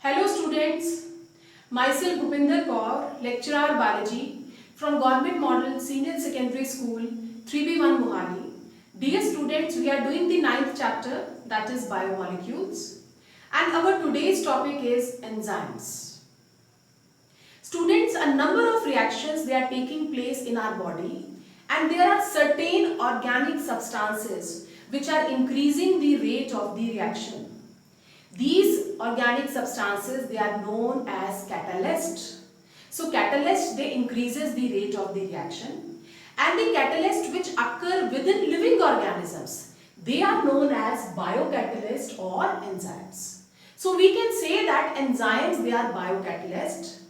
Hello students, myself Bhupinder Kaur, lecturer biology from Government Model Senior Secondary School 3B1 Mohali. Dear students, we are doing the ninth chapter, that is biomolecules, and our today's topic is enzymes. Students, a number of reactions they are taking place in our body, and there are certain organic substances which are increasing the rate of the reaction. These organic substances, they are known as catalyst. So catalyst, they increases the rate of the reaction, and the catalyst which occur within living organisms, they are known as biocatalyst or enzymes. So we can say that enzymes, they are biocatalyst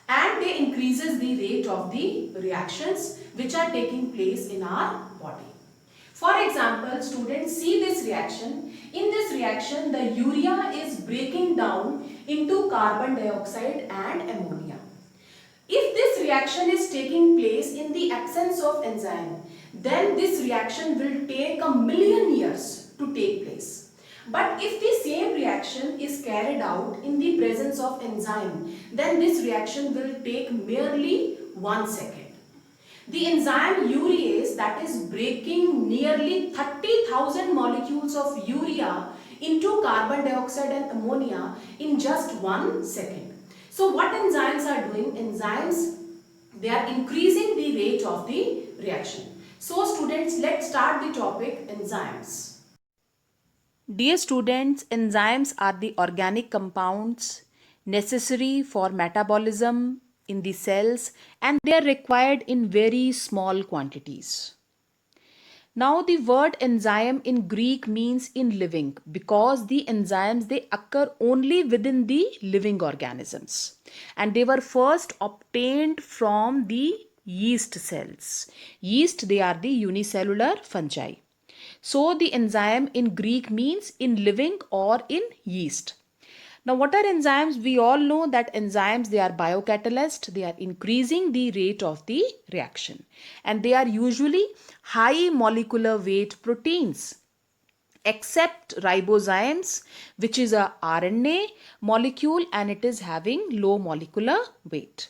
and they increases the rate of the reactions which are taking place in our body. For example, students, see this reaction. In this reaction, the urea is breaking down into carbon dioxide and ammonia. If this reaction is taking place in the absence of enzyme, then this reaction will take a million years to take place. But if the same reaction is carried out in the presence of enzyme, then this reaction will take merely 1 second. The enzyme urease, that is breaking nearly 30,000 molecules of urea into carbon dioxide and ammonia in just 1 second. So what enzymes are doing? Enzymes, they are increasing the rate of the reaction. So students, let's start the topic enzymes. Dear students, enzymes are the organic compounds necessary for metabolism in the cells, and they are required in very small quantities. Now the word enzyme in Greek means in living, because the enzymes, they occur only within the living organisms, and they were first obtained from the yeast cells. Yeast, they are the unicellular fungi. So the enzyme in Greek means in living or in yeast. Now what are enzymes? We all know that enzymes, they are biocatalysts. They are increasing the rate of the reaction, and they are usually high molecular weight proteins, except ribozymes, which is a RNA molecule and it is having low molecular weight.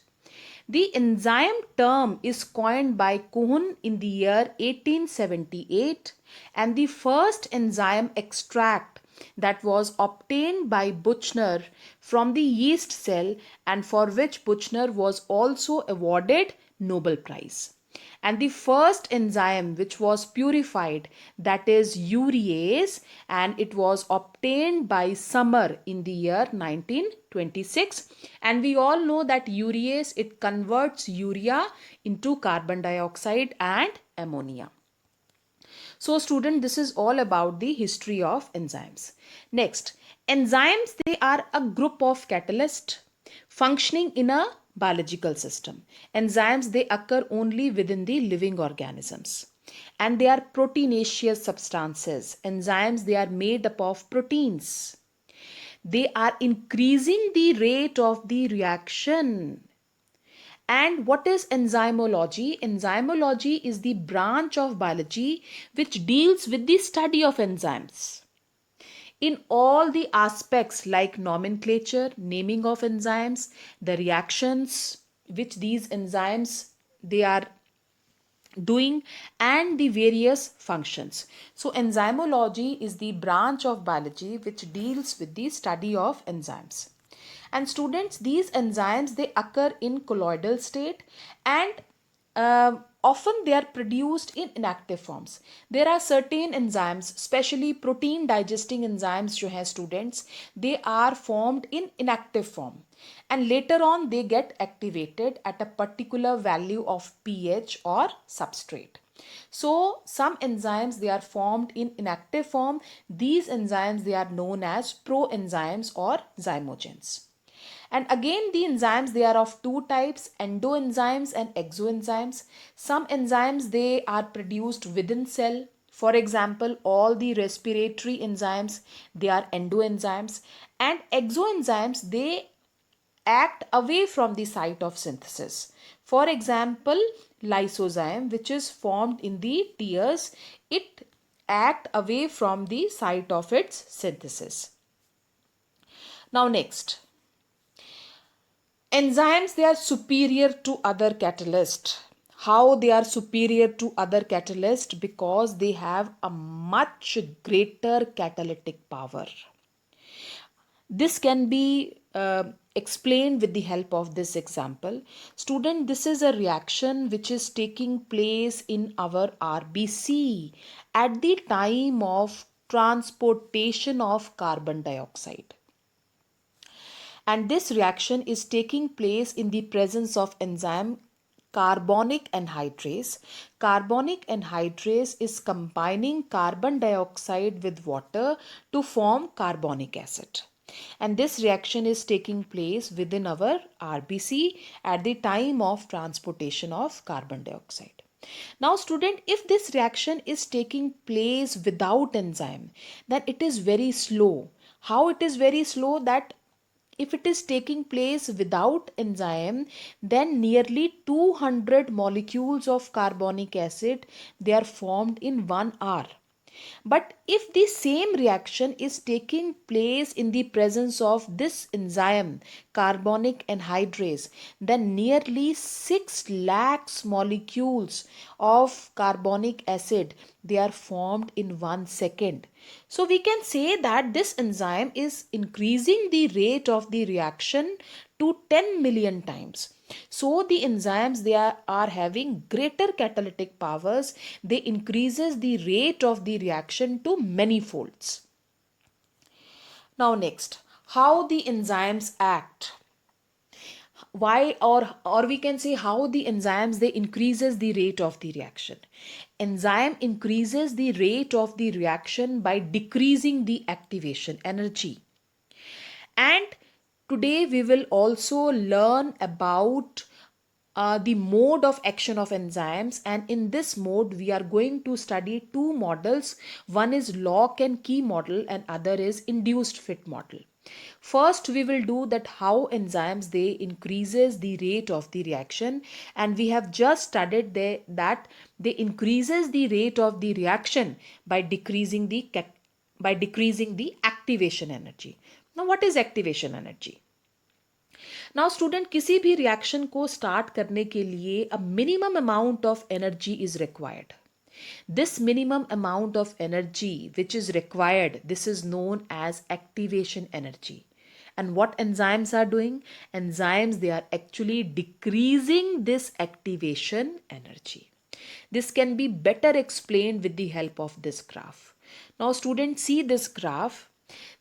The enzyme term is coined by Kuhn in the year 1878, and the first enzyme extract that was obtained by Buchner from the yeast cell, and for which Buchner was also awarded Nobel Prize. And the first enzyme which was purified, that is urease, and it was obtained by Summer in the year 1926. And we all know that urease, it converts urea into carbon dioxide and ammonia. So student, this is all about the history of enzymes. Next, enzymes, they are a group of catalysts functioning in a biological system. Enzymes, they occur only within the living organisms, and they are proteinaceous substances. Enzymes, they are made up of proteins. They are increasing the rate of the reaction. And what is enzymology? Enzymology is the branch of biology which deals with the study of enzymes in all the aspects like nomenclature, naming of enzymes, the reactions which these enzymes, they are doing, and the various functions. So enzymology is the branch of biology which deals with the study of enzymes. And students, these enzymes, they occur in colloidal state, and often they are produced in inactive forms. There are certain enzymes, especially protein digesting enzymes जो हैं students, they are formed in inactive form, and later on they get activated at a particular value of pH or substrate. So some enzymes, they are formed in inactive form. These enzymes, they are known as proenzymes or zymogens. And again, the enzymes, they are of two types, endoenzymes and exoenzymes. Some enzymes, they are produced within cell. For example, all the respiratory enzymes, they are endoenzymes. And exoenzymes, they act away from the site of synthesis. For example, lysozyme, which is formed in the tears, it act away from the site of its synthesis. Now next, Enzymes, they are superior to other catalysts. How they are superior to other catalysts? Because they have a much greater catalytic power. This can be explained with the help of this example. Student, this is a reaction which is taking place in our RBC at the time of transportation of carbon dioxide. And this reaction is taking place in the presence of enzyme carbonic anhydrase. Carbonic anhydrase is combining carbon dioxide with water to form carbonic acid. And this reaction is taking place within our RBC at the time of transportation of carbon dioxide. Now student, if this reaction is taking place without enzyme, then it is very slow. How it is very slow? That if it is taking place without enzyme, then nearly 200 molecules of carbonic acid, they are formed in 1 hour. But if the same reaction is taking place in the presence of this enzyme, carbonic anhydrase, then nearly 6 lakhs molecules of carbonic acid, they are formed in 1 second. So we can say that this enzyme is increasing the rate of the reaction to 10 million times. So the enzymes, they are having greater catalytic powers. They increases the rate of the reaction to many folds. Now next, how the enzymes act. Why, or we can say how the enzymes, they increases the rate of the reaction. Enzyme increases the rate of the reaction by decreasing the activation energy. And today we will also learn about the mode of action of enzymes, and in this mode we are going to study two models. One is lock and key model and other is induced fit model. First we will do that how enzymes, they increases the rate of the reaction, and we have just studied that they increases the rate of the reaction by decreasing the activation energy. Now what is activation energy? Now student, किसी भी reaction को start करने के लिए a minimum amount of energy is required. This minimum amount of energy which is required, this is known as activation energy. And what enzymes are doing? Enzymes, they are actually decreasing this activation energy. This can be better explained with the help of this graph. Now students, see this graph.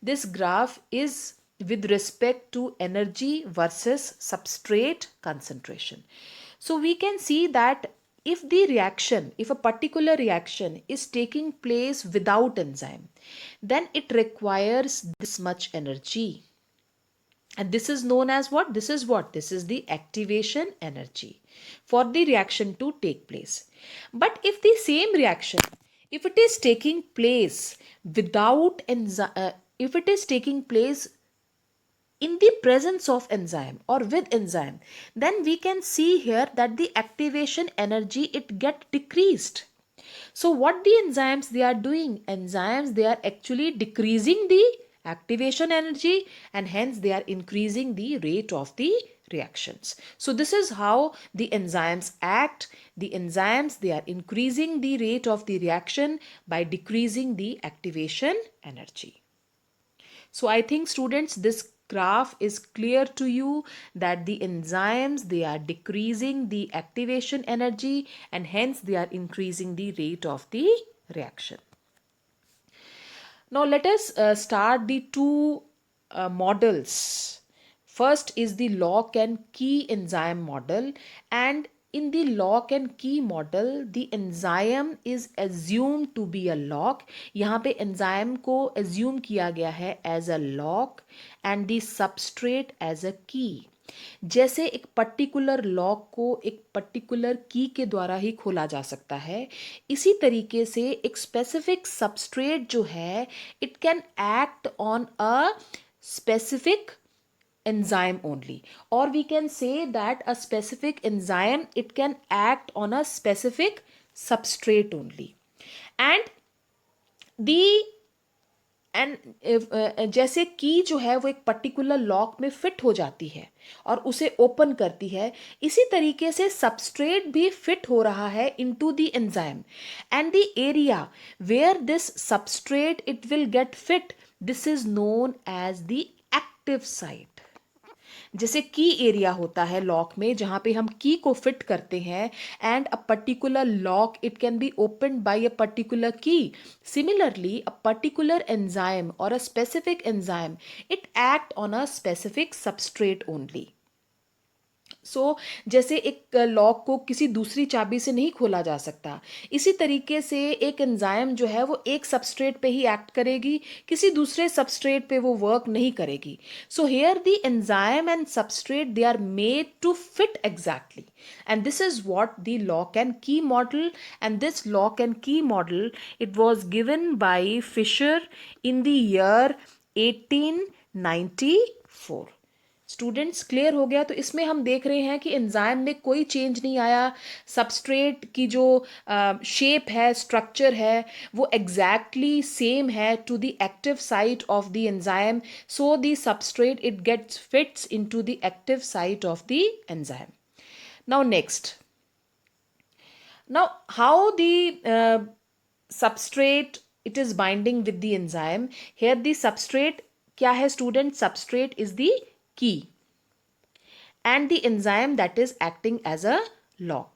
This graph is with respect to energy versus substrate concentration. So we can see that if a particular reaction is taking place without enzyme, then it requires this much energy. And this is known as what? This is the activation energy for the reaction to take place. But if the same reaction, if it is taking place without enzyme, if it is taking place in the presence of enzyme or with enzyme, then we can see here that the activation energy, it get decreased. So what the enzymes, they are doing? Enzymes, they are actually decreasing the activation energy, and hence they are increasing the rate of the reactions. So this is how the enzymes act. The enzymes, they are increasing the rate of the reaction by decreasing the activation energy. So I think students, this graph is clear to you that the enzymes, they are decreasing the activation energy, and hence they are increasing the rate of the reaction. Now let us start the two models. First is the lock and key enzyme model, and in the lock and key model, the enzyme is assumed to be a lock. यहाँ पे enzyme को assume किया गया है as a lock and the substrate as a key. जैसे एक particular lock को एक पर्टिकुलर की के द्वारा ही खोला जा सकता है, इसी तरीके से एक स्पेसिफिक सबस्ट्रेट जो है, it can act on a specific enzyme only, or we can say that a specific enzyme, it can act on a specific substrate only. And the and जैसे की जो है वो एक पर्टिकुलर लॉक में fit हो जाती है और उसे ओपन करती है, इसी तरीके से सबस्ट्रेट भी फिट हो रहा है into the enzyme, and the area where this substrate it will get fit, this is known as the active site. जैसे की एरिया होता है लॉक में जहां पे हम की को फिट करते हैं, and a particular lock it can be opened by a particular key. Similarly a particular enzyme और a specific enzyme it act on a specific substrate only. So जैसे एक लॉक को किसी दूसरी चाबी से नहीं खोला जा सकता, इसी तरीके से एक एंजाइम जो है वो एक सबस्ट्रेट पे ही एक्ट करेगी, किसी दूसरे सबस्ट्रेट पे वो वर्क नहीं करेगी। So here the enzyme and substrate they are made to fit exactly, and this is what the lock and key model, and this lock and key model it was given by Fisher in the year 1894। Students clear हो गया? तो इसमें हम देख रहे हैं कि enzyme में कोई चेंज नहीं आया, सबस्ट्रेट की जो शेप है, स्ट्रक्चर है, वो एग्जैक्टली सेम है to the active site of the enzyme, so the substrate it gets fits into the active site of the enzyme. Now next, now how the substrate it is binding with the enzyme? Here the substrate क्या है student? Substrate is the key and the enzyme that is acting as a lock.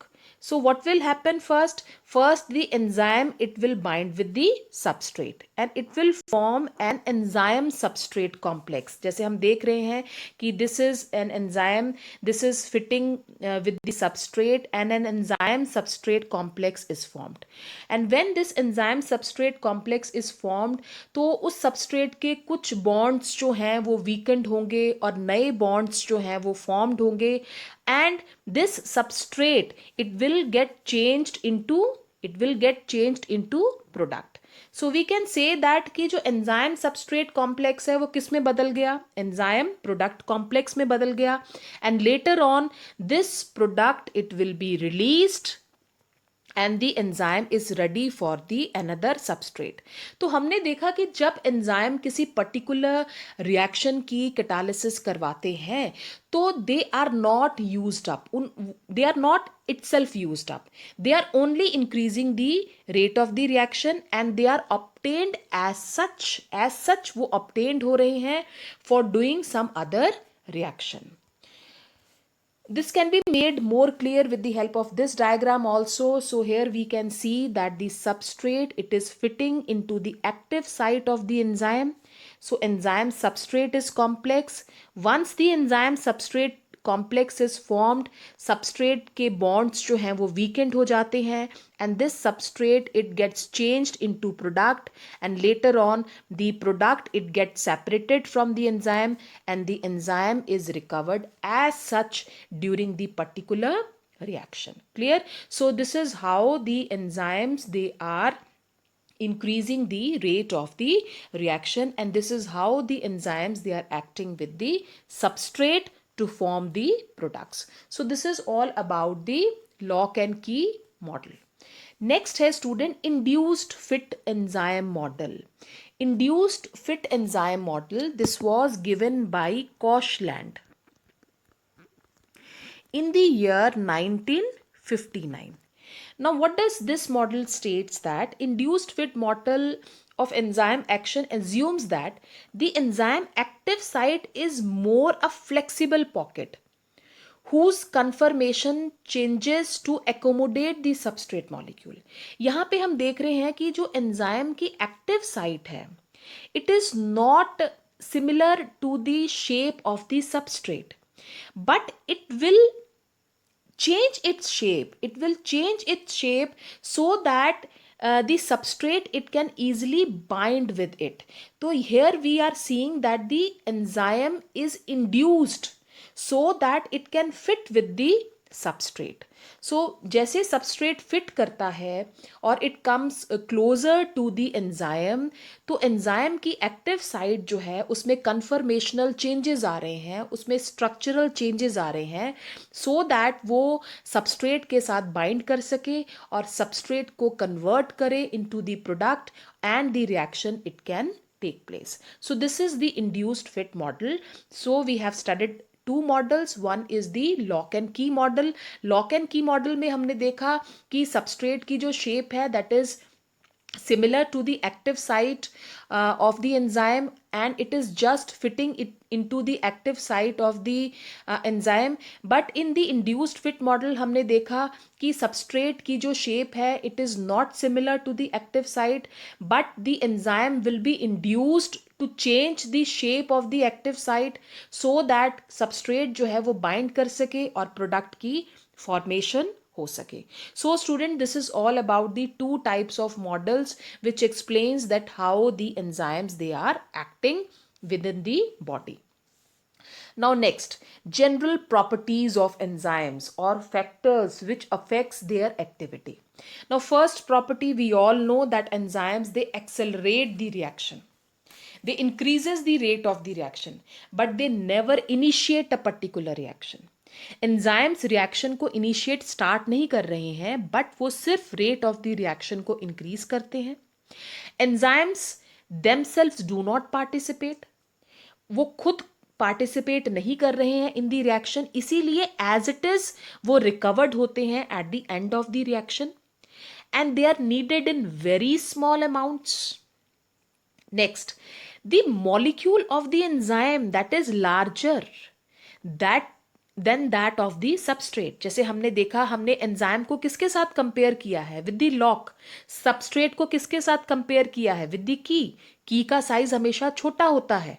So what will happen first? First the enzyme it will bind with the substrate and it will form an enzyme substrate complex. जैसे हम देख रहे हैं कि this is an enzyme, this is fitting with the substrate and an enzyme substrate complex is formed. And when this enzyme substrate complex is formed, तो उस substrate के कुछ bonds जो हैं वो weakened होंगे और नए bonds जो हैं वो formed होंगे, and this substrate it will get changed into product. So we can say that कि जो enzyme substrate complex है वो किस में बदल गया? enzyme product complex में बदल गया, and later on this product it will be released and the enzyme is ready for the another substrate. तो हमने देखा कि जब एंजाइम किसी पर्टिकुलर रिएक्शन की कैटालिसिस करवाते हैं तो they are not used up, they are not itself used up, they are only increasing the rate of the reaction and they are obtained as such वो obtained हो रहे हैं for doing some other reaction. This can be made more clear with the help of this diagram also. So here we can see that the substrate it is fitting into the active site of the enzyme. So enzyme substrate is complex. Once the enzyme substrate complex is formed, substrate के bonds जो हैं वो weekend हो जाते हैं and this substrate it gets changed into product and later on the product it gets separated from the enzyme and the enzyme is recovered as such during the particular reaction. Clear? So this is how the enzymes they are increasing the rate of the reaction, and this is how the enzymes they are acting with the substrate to form the products. So this is all about the lock and key model. Next है student induced fit enzyme model. Induced fit enzyme model, this was given by Koshland in the year 1959. Now what does this model states? That induced fit model of enzyme action assumes that the enzyme active site is more a flexible pocket whose conformation changes to accommodate the substrate molecule. यहाँ पे हम देख रहे हैं कि जो enzyme की active site है it is not similar to the shape of the substrate, but it will change its shape. It will change its shape so that the substrate it can easily bind with it. So here we are seeing that the enzyme is induced so that it can fit with the substrate. So जैसे substrate fit करता है और it comes closer to the enzyme, तो enzyme की active site जो है उसमें conformational changes आ रहे हैं, उसमें structural changes आ रहे हैं, so that वो substrate के साथ bind कर सके और substrate को convert करे into the product and the reaction it can take place. So this is the induced fit model. So we have studied two models. One is the lock and key model. Lock and key model में हमने देखा कि substrate की जो shape है that is similar to the active site of the enzyme, and it is just fitting it into the active site of the enzyme. But in the induced fit model हमने देखा कि substrate की जो shape है it is not similar to the active site, but the enzyme will be induced to change the shape of the active site so that substrate जो है वो bind कर सके और product की formation हो सके. So student, this is all about the two types of models which explains that how the enzymes they are acting within the body. Now next, general properties of enzymes or factors which affects their activity. Now first property, we all know that enzymes they accelerate the reaction. They increases the rate of the reaction, but they never initiate a particular reaction. Enzymes reaction को initiate start नहीं कर रहे हैं, but वो सिर्फ rate of the reaction को increase करते हैं. Enzymes themselves do not participate, वो खुद पार्टिसिपेट नहीं कर रहे हैं इन द रिएक्शन, इसीलिए एज इट इज वो रिकवर्ड होते हैं at the end of the reaction, and they are needed in very small amounts. Next, the molecule of the enzyme that is larger then that of the substrate. जैसे हमने देखा, हमने enzyme को किसके साथ कंपेयर किया है? With the lock. सबस्ट्रेट को किसके साथ कंपेयर किया है? विद द की का साइज हमेशा छोटा होता है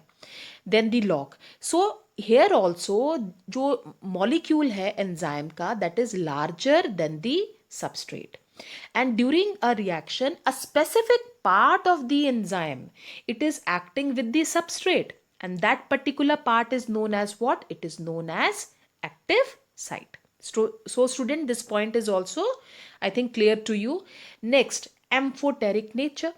than the lock. So here also जो मॉलिक्यूल है एंजाइम का that is larger than the substrate, and during a reaction a specific part of the enzyme it is acting with the substrate, and that particular part is known as what? It is known as active site. So student, this point is also I think clear to you. Next, amphoteric nature.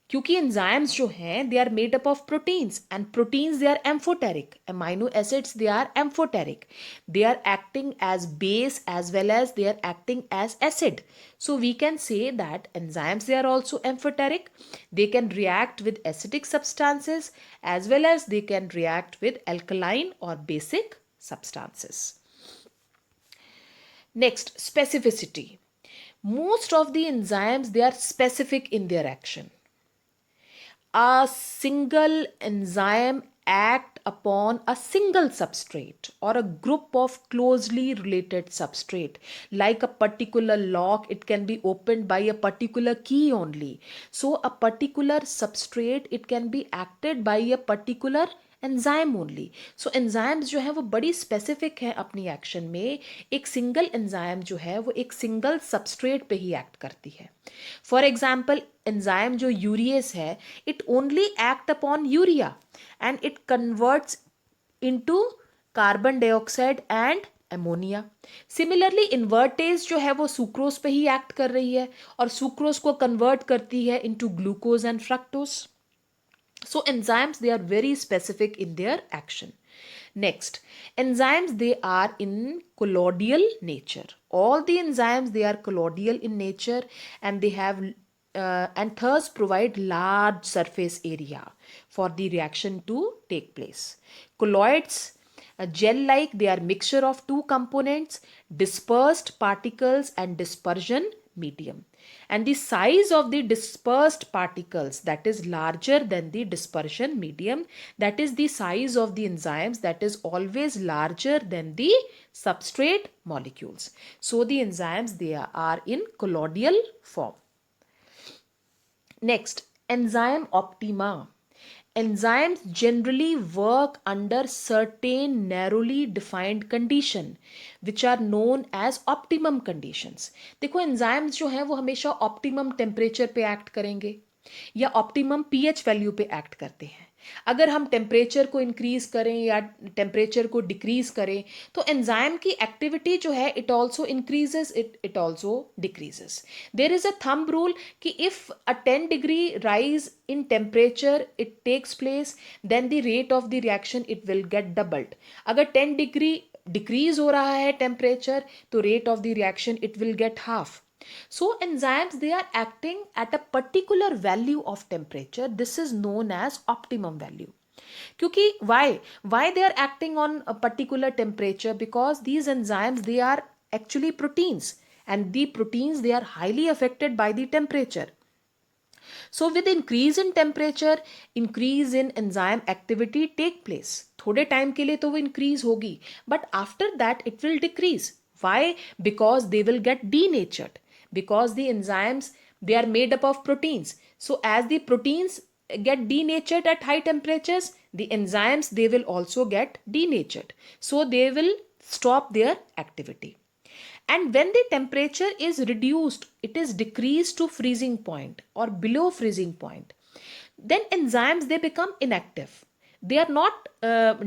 क्योंकि enzymes जो हैं they are made up of proteins, and proteins they are amphoteric. Amino acids they are amphoteric. They are acting as base as well as they are acting as acid. So we can say that enzymes they are also amphoteric. They can react with acidic substances as well as they can react with alkaline or basic substances. Next, specificity. Most of the enzymes they are specific in their action. A single enzyme act upon a single substrate or a group of closely related substrate. Like a particular lock, it can be opened by a particular key only. So a particular substrate, it can be acted by a particular enzyme only. So enzymes जो है वो बड़ी specific है अपनी action में. एक single enzyme जो है वो एक सिंगल सबस्ट्रेट पे ही एक्ट करती है. फॉर एग्जाम्पल, एंजाइम जो यूरिएस है it only act upon urea and it converts into carbon dioxide and ammonia. Similarly invertase जो है वो सुक्रोज पे ही एक्ट कर रही है और सुक्रोज को कन्वर्ट करती है into glucose and fructose. So enzymes they are very specific in their action. Next, enzymes they are in colloidal nature. All the enzymes they are colloidal in nature and they have and thus provide large surface area for the reaction to take place. Colloids, gel-like, they are mixture of two components, dispersed particles and dispersion medium. And the size of the dispersed particles that is larger than the dispersion medium, that is the size of the enzymes that is always larger than the substrate molecules. So the enzymes they are in colloidal form. Next, enzyme optima. Enzymes generally work under certain narrowly defined condition which are known as optimum conditions. देखो enzymes जो हैं वो हमेशा optimum temperature पे act करेंगे या optimum pH value पे act करते हैं. अगर हम टेम्परेचर को इंक्रीज करें या टेम्परेचर को डिक्रीज करें तो एंजाइम की एक्टिविटी जो है it also increases, it also decreases. There is a thumb rule कि if a 10 degree rise in temperature it takes place, then the rate of the reaction it will get doubled. अगर 10 degree decrease हो रहा है temperature तो rate of the reaction it will gate half. So enzymes, they are acting at a particular value of temperature. This is known as optimum value. क्योंकि why they are acting on a particular temperature? Because these enzymes, they are actually proteins, and the proteins, they are highly affected by the temperature. So with increase in temperature, increase in enzyme activity take place. थोड़े time के लिए तो वो increase होगी, but after that it will decrease. Why? Because they will get denatured. Because the enzymes, they are made up of proteins. So as the proteins get denatured at high temperatures, the enzymes, they will also get denatured. So they will stop their activity. And when the temperature is reduced, it is decreased to freezing point or below freezing point, then enzymes, they become inactive. They are not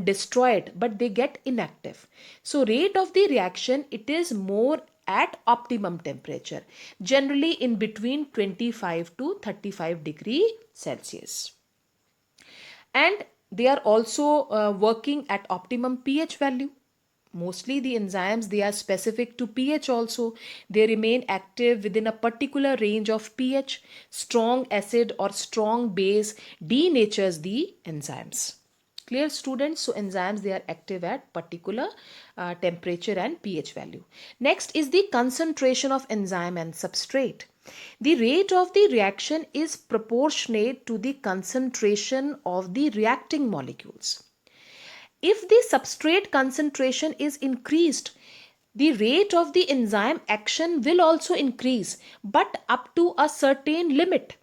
destroyed, but they get inactive. So rate of the reaction, it is more at optimum temperature, generally in between 25 to 35 degree Celsius. And they are also working at optimum pH value. Mostly the enzymes, they are specific to pH also. They remain active within a particular range of pH. Strong acid or strong base denatures the enzymes. Clear, students? So enzymes, they are active at particular temperature and pH value. Next is the concentration of enzyme and substrate. The rate of the reaction is proportionate to the concentration of the reacting molecules. If the substrate concentration is increased, the rate of the enzyme action will also increase, but up to a certain limit.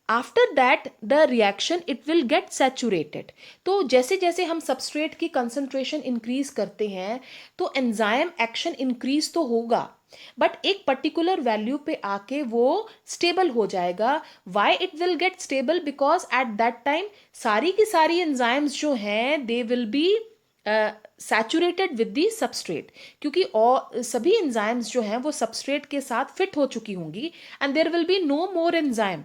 After that the reaction it will gate saturated. तो जैसे जैसे हम substrate की concentration increase करते हैं तो enzyme action increase तो होगा, बट एक पर्टिकुलर वैल्यू पे आके वो स्टेबल हो जाएगा. Why it will gate stable? Because at that time सारी की सारी एंजाइम्स जो हैं they will be saturated with the substrate, क्योंकि और सभी एंजाइम्स जो हैं वो सबस्ट्रेट के साथ फिट हो चुकी होंगी and there will be no more enzyme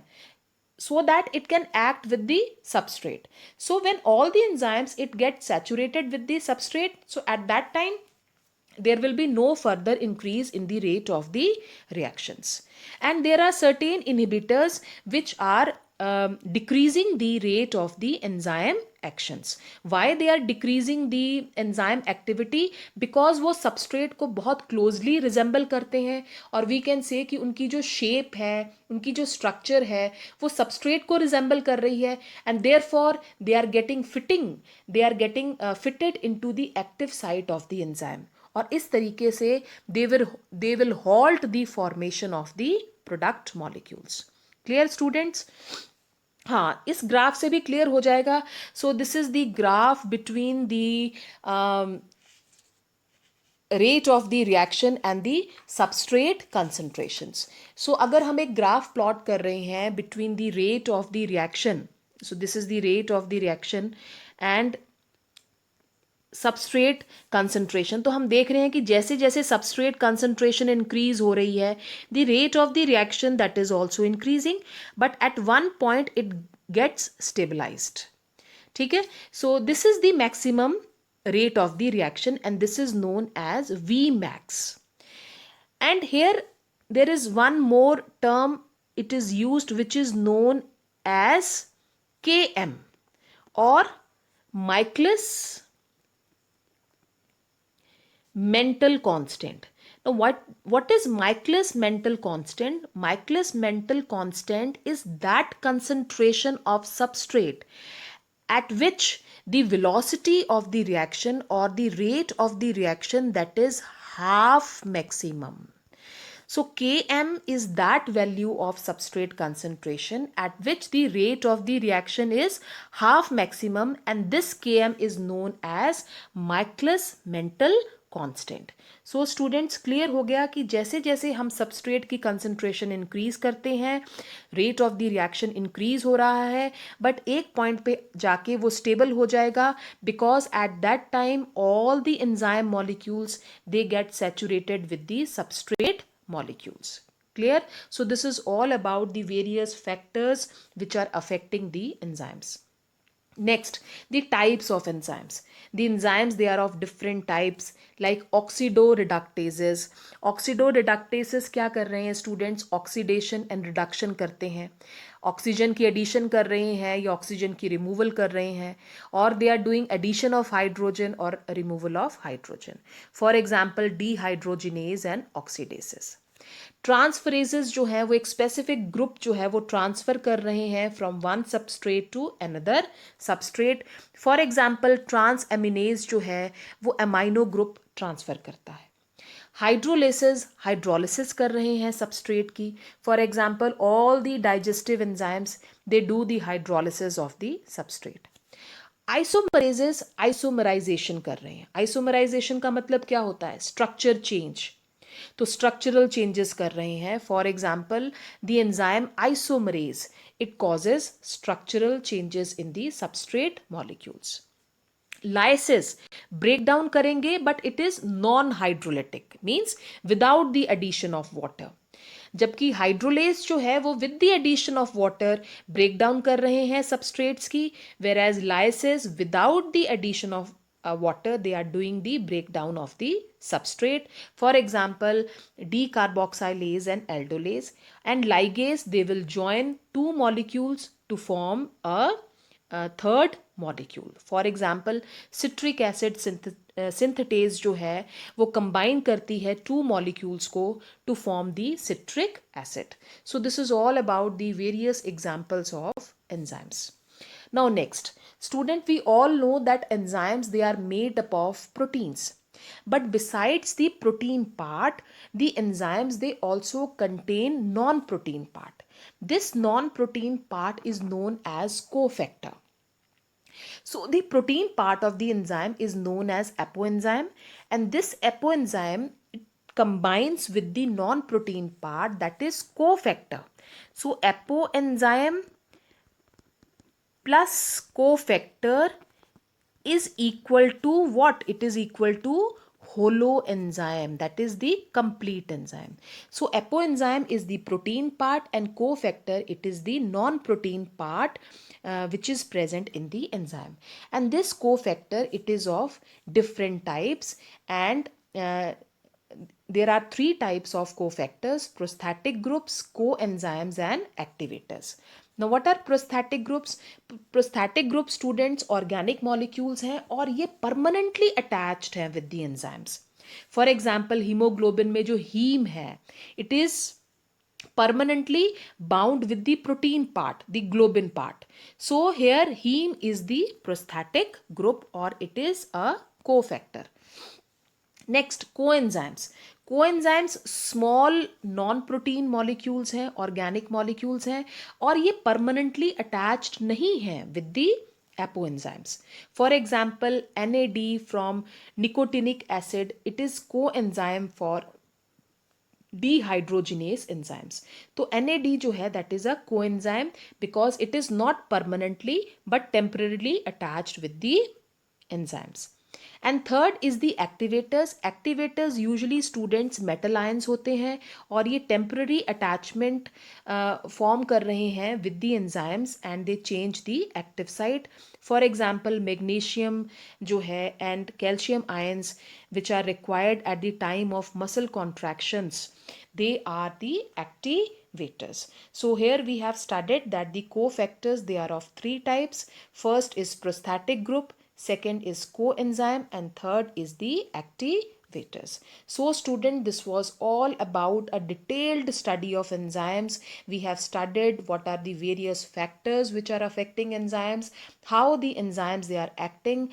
so that it can act with the substrate. So when all the enzymes, it gets saturated with the substrate, so at that time there will be no further increase in the rate of the reactions. And there are certain inhibitors which are decreasing the rate of the enzyme actions. Why they are decreasing the enzyme activity? Because वो substrate को बहुत closely resemble करते हैं, और we can say कि उनकी जो shape है, उनकी जो structure है, वो substrate को resemble कर रही है, and therefore they are getting fitted into the active site of the enzyme. और इस तरीके से they will halt the formation of the product molecules. Clear, students? हाँ, इस ग्राफ से भी क्लियर हो जाएगा. So this is the graph between the rate of the reaction and the substrate concentrations. So अगर हम एक ग्राफ प्लॉट कर रहे हैं between the rate of the reaction, so this is the rate of the reaction and substrate concentration, तो हम देख रहे हैं कि जैसे जैसे सबस्ट्रेट कंसंट्रेशन इंक्रीज हो रही है, the rate of the reaction that is also increasing, but at one point it gets stabilised. ठीक है, so this is the maximum rate of the reaction and this is known as Vmax. And here there is one more term it is used which is known as Km or Michaelis mental constant. Now what is Michaelis mental constant? Michaelis mental constant is that concentration of substrate at which the velocity of the reaction or the rate of the reaction that is half maximum. So Km is that value of substrate concentration at which the rate of the reaction is half maximum, and this Km is known as Michaelis mental constant. So students, clear हो गया कि जैसे जैसे हम substrate की concentration increase करते हैं, rate of the reaction increase हो रहा है, बट एक पॉइंट पे जाके वो स्टेबल हो जाएगा, because at that time all the enzyme molecules they get saturated with the substrate molecules. Clear? So this is all about the various factors which are affecting the enzymes. Next, the types of enzymes. The enzymes, they are of different types like oxidoreductases. Oxidoreductases क्या कर रहे हैं students? Oxidation and reduction करते हैं. Oxygen की addition कर रहे हैं या ऑक्सीजन की रिमूवल कर रहे हैं, और they are doing addition of hydrogen और removal of hydrogen. For example dehydrogenase and oxidases. Transferases जो है वो एक स्पेसिफिक ग्रुप जो है वो ट्रांसफर कर रहे हैं from one substrate to another substrate. For example transaminase जो है वो अमाइनो ग्रुप ट्रांसफर करता है. हाइड्रोलेसिस हाइड्रोलिसिस कर रहे हैं सबस्ट्रेट की. For example all the digestive enzymes they do the hydrolysis of the substrate. Isomerases isomerization कर रहे हैं. आइसोमराइजेशन का मतलब क्या होता है? Structure change. तो स्ट्रक्चरल चेंजेस कर रहे हैं. For example the enzyme isomerase, it causes structural changes in the substrate molecules. Lysis break down करेंगे but it is non hydrolytic, means without the addition of water. जबकि hydrolase जो है वो with the addition of water break down कर रहे हैं substrates की, whereas lysis without the addition of water they are doing the breakdown of the substrate. For example decarboxylase and aldolase and ligase, they will join two molecules to form a third molecule. For example citric acid synthetase जो है वो combine करती है two molecules को to form the citric acid. So this is all about the various examples of enzymes. Now next, student, we all know that enzymes, they are made up of proteins. But besides the protein part, the enzymes, they also contain non-protein part. This non-protein part is known as cofactor. So the protein part of the enzyme is known as apoenzyme, and this apoenzyme combines with the non-protein part, that is cofactor. So apoenzyme plus cofactor is equal to what? It is equal to holoenzyme, that is the complete enzyme. So apoenzyme is the protein part and cofactor, it is the non-protein part which is present in the enzyme. And this cofactor, it is of different types, and there are three types of cofactors: prosthetic groups, coenzymes and activators. Now what are prosthetic groups? Prosthetic group students organic molecules हैं और ये permanently attached हैं with the enzymes. For example hemoglobin में जो heme है, it is permanently bound with the protein part, the globin part. So here heme is the prosthetic group or it is a cofactor. Next coenzymes. Coenzymes small non protein molecules हैं, organic molecules हैं, और ये permanently attached नहीं हैं with the apoenzymes. For example NAD from nicotinic acid, it is coenzyme for dehydrogenase enzymes. तो NAD जो है that is a coenzyme because it is not permanently but temporarily attached with the enzymes. And third is the activators. Activators usually students metal ions होते हैं और ये temporary attachment form कर रहे हैं with the enzymes and they change the active site. For example magnesium जो है and calcium ions which are required at the time of muscle contractions, they are the activators. So here we have studied that the cofactors, they are of three types. First is prosthetic group, second is coenzyme, and third is the activators. So student, this was all about a detailed study of enzymes. We have studied what are the various factors which are affecting enzymes, how the enzymes they are acting.